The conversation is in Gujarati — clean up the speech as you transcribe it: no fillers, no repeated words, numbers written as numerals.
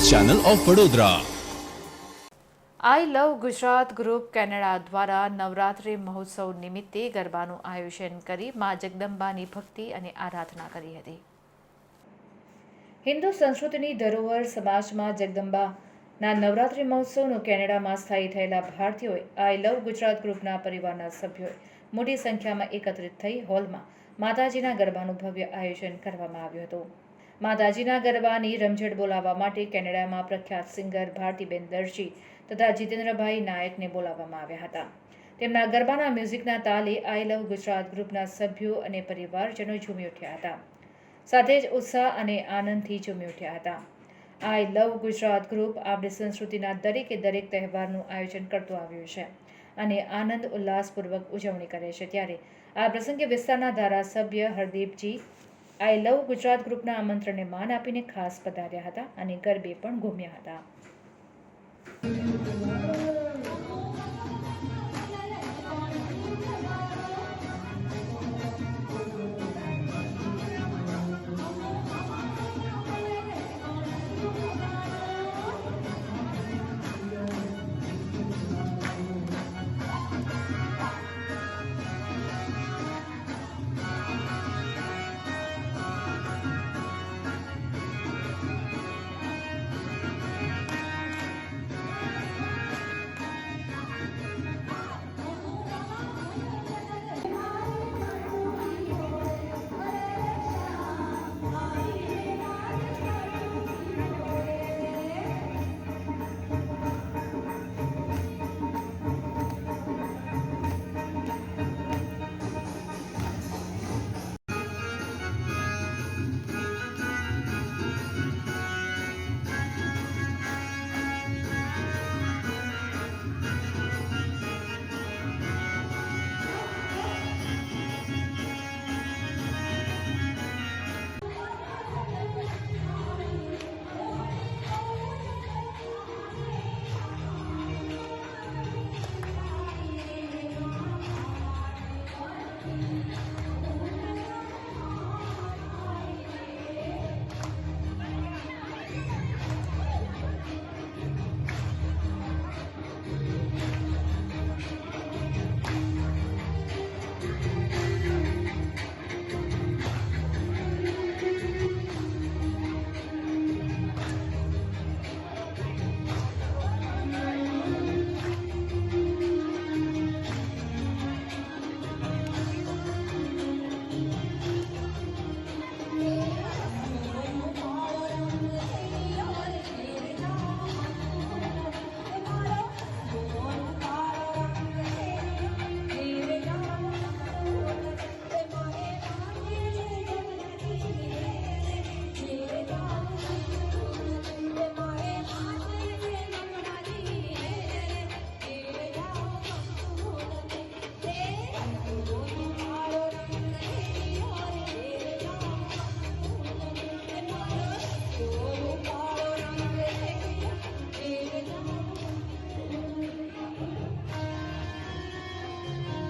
Channel of Vadodara. I love Gujarat group Canada દ્વારા નવરાત્રિ મહોત્સવ નિમિત્તે ગરબાનું આયોજન કરી મા જગદંબાની ભક્તિ અને આરાધના કરી હતી. હિન્દુ સંસ્કૃતિની ધરોહર સમાજમાં જગદંબાના નવરાત્રિ મહોત્સવનું કેનેડામાં સ્થાયી થયેલા ભારતીયોએ આઈ લવ ગુજરાત ગ્રુપના પરિવારના સભ્યોએ મોટી સંખ્યામાં એકત્રિત થઈ હોલમાં માતાજીના ગરબાનું ભવ્ય આયોજન કરવામાં આવ્યું હતું. માતાજીના ગરબાની રમઝટ બોલાવવા માટે કેનેડામાં પ્રખ્યાત સિંગર ભારતીબેન દરજી તથા જીતેન્દ્રભાઈ નાયકને બોલાવવામાં આવ્યા હતા. તેમના ગરબાના મ્યુઝિકના તાલે આઈ લવ ગુજરાત ગ્રુપના સભ્યો અને પરિવારજનો ઝૂમી ઉઠ્યા હતા. સાથે જ ઉત્સાહ અને આનંદથી ઝૂમી ઉઠ્યા હતા. આઈ લવ ગુજરાત ગ્રુપ આપણી સંસ્કૃતિના દરેકે દરેક તહેવારનું આયોજન કરતું આવ્યું છે અને આનંદ ઉલ્લાસપૂર્વક ઉજવણી કરે છે. ત્યારે આ પ્રસંગે વિસ્તારના ધારાસભ્ય હરદીપજી આઈ લવ ગુજરાત ગ્રુપના આમંત્રણને માન આપીને ખાસ પધાર્યા હતા અને ગરબે પણ ઘૂમ્યા હતા.